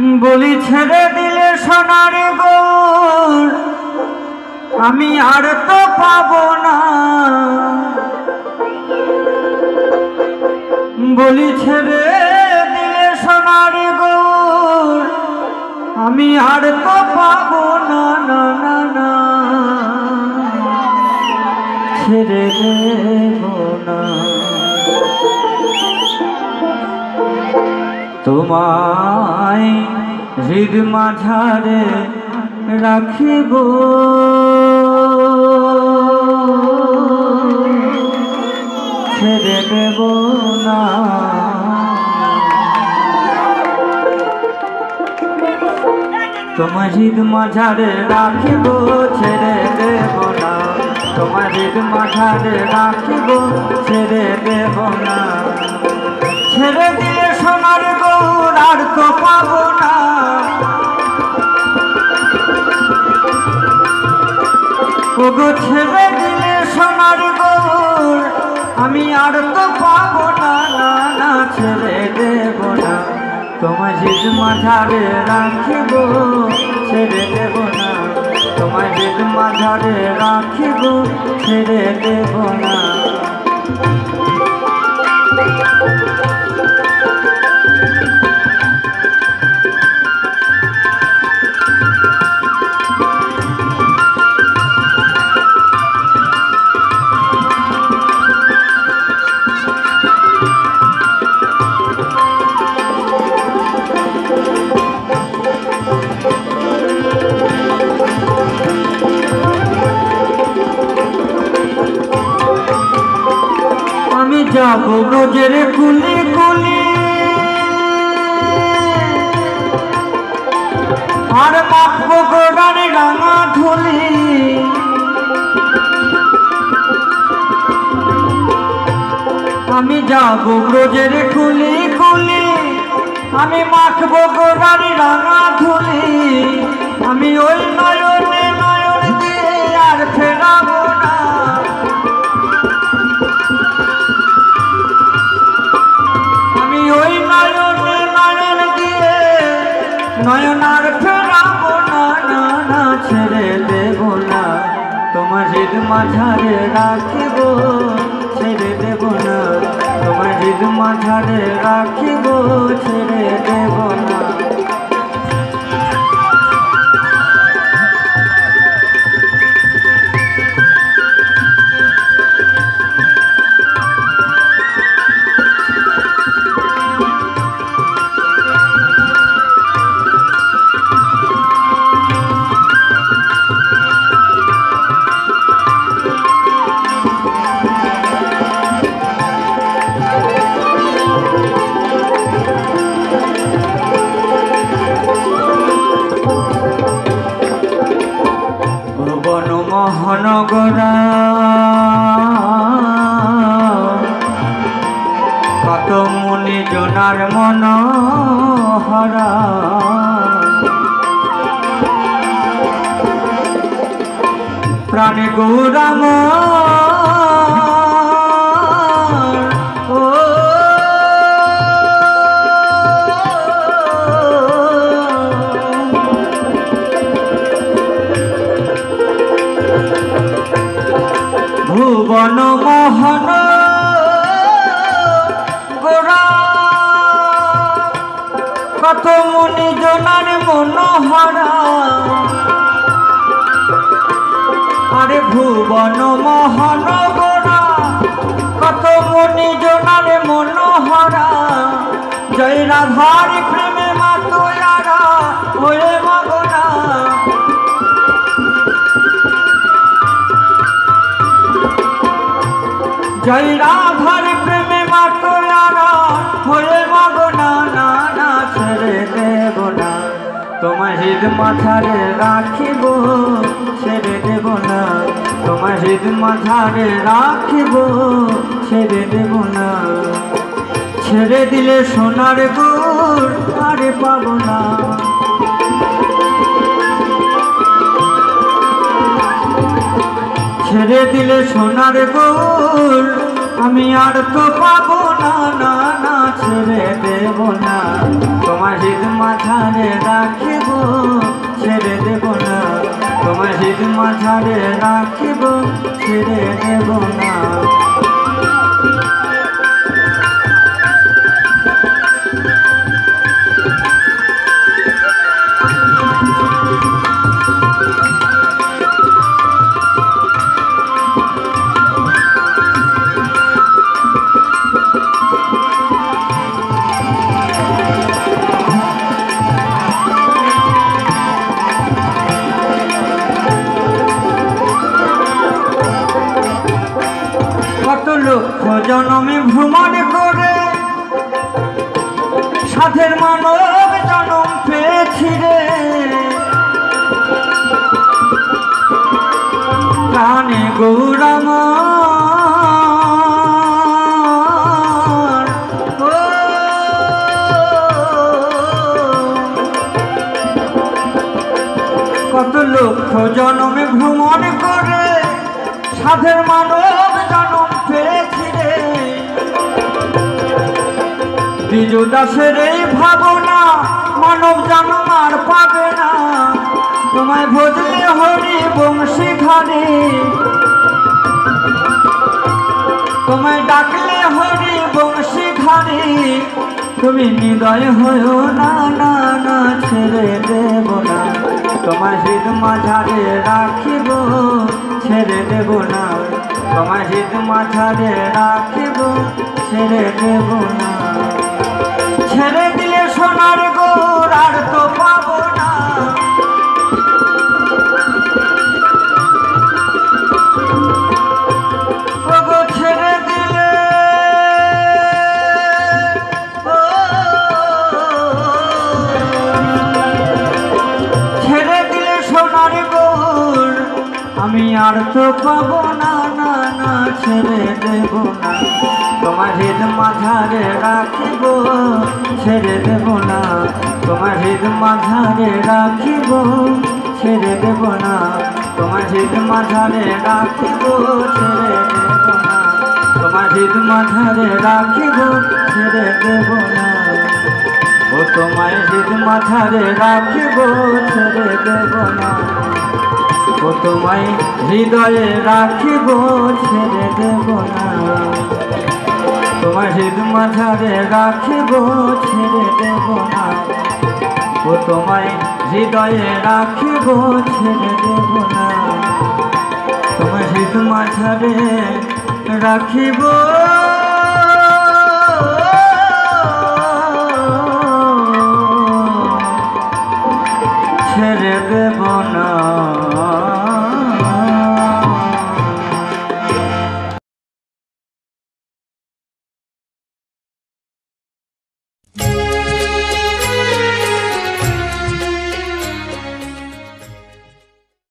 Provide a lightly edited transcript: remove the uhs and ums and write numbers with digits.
বলি ছেড়ে দিলে সোনার গৌর আমি আর তো পাবো না। বলি ছেড়ে দিলে সোনার গৌর আমি আর তো পাবো না, না না না ছেড়ে দেব না। তোমায় হৃদ মাঝারে রাখিব, ছেড়ে দেব না। তোমার হৃদ মাঝারে রাখিব, ছেড়ে দেব না। তোমার হৃদ মাঝারে রাখিব, ছেড়ে দেব না। ছেড়ে দিলে সোনার গৌর আর তো পাবো না। ওগো ছেড়ে দিলে সোনার গৌর আমি আর তো পাবো না, না না ছেড়ে দেব না। তোমার হৃদ মাঝারে রাখিব, ছেড়ে দেব না। তোমার হৃদ মাঝারে রাখিব, ছেড়ে দেব না। আমি যাব রোজের কুলি কুলি আর মাখবো গোড়ার রাঙা ধুলি। আমি যাব রোজের কুলি কুলি আমি মাখবো গোড়ার রাঙা ধুলি। আমি ওই নয়নে নয়ন দিয়ে আর ফেরাবো না। আমি ওই নয়নে নয়ন দিয়ে নয়ন আর ফেরাবো না, না না ছেড়ে দেব না। তোমার হৃদ মাঝারে রাখিব, ছেড়ে দেব না। তোমার হৃদ মাঝারে রাখিব, ছেড়ে দেব না। মহানগরা কত মুনি জনার মনোহরা। প্রাণী গৌরাম ভুবন মোহন গোরা কত মুনি জনার মনোহরা। আরে ভুবন মোহন গোরা কত মুনি জনার মনোহরা। জয় রাধার প্রেমে মাতোয়ারা হয়ে মগনা। জয় রাধার প্রেমে মাতোয়ারা হয়ে মগনা, না না ছেড়ে দেব না। তোমার হৃদ মাঝারে রাখিব, ছেড়ে দেব না। তোমার হৃদ মাঝারে রাখিব, ছেড়ে দেব না। ছেড়ে দিলে সোনার গৌর আর পাবো না। ছেড়ে দিলে সোনার গৌর আমি আর তো পাবো না, না না ছেড়ে দেব না। তোমার হৃদ হৃদ মাঝারে রাখিব ছেড়ে দেব না, তোমার হৃদ মাঝারে রাখিব ছেড়ে দেব না। কত লক্ষ জনমে ভ্রমণ করে সাধের মানব জনম পেয়েছি রে, প্রাণে গৌরাম কত লক্ষ জনমে ভ্রমণ করে সাধের মানব জনম পেয়েছি রে, বিজু দাসের এই ভাবনা মানব জন্ম আর পাবে না, তোমায় ভজলে হরি বংশী ধারে, তোমায় ডাকলে হরি বংশী ধারে, তুমি হৃদয় হয়েও না না না ছেড়ে দেব না, তোমার হৃদ মাঝারে রাখিব ছেড়ে দেব না, তোমার হৃদ মাঝারে রাখিব ছেড়ে দেব না। ছেড়ে দিলে সোনার গৌর আর তো পাবো না, ওগো ছেড়ে দিলে ছেড়ে দিলে সোনার গৌর আমি আর তো পাবো না না না ছেড়ে দেব না, তোমার হৃদ মাঝারে রাখিব ছেড়ে দেব না, তোমার হৃদ মাঝারে রাখিব ছেড়ে দেব না, তোমার হৃদ মাঝারে রাখিব ছেড়ে দেব না, তোমার হৃদ মাঝারে রাখিব ছেড়ে দেব না, ও তোমায় হৃদ মাঝারে রাখিব ছেড়ে দেব না, ও তোমায় হৃদয়ে রাখিব ছেড়ে দেব না, তোমার হৃদ মাঝারে রাখিব ছেড়ে দেব না, ও তোমায় হৃদয়ে রাখিব ছেড়ে দেব না, তোমার হৃদ মাঝারে রাখিব ছেড়ে দেব না।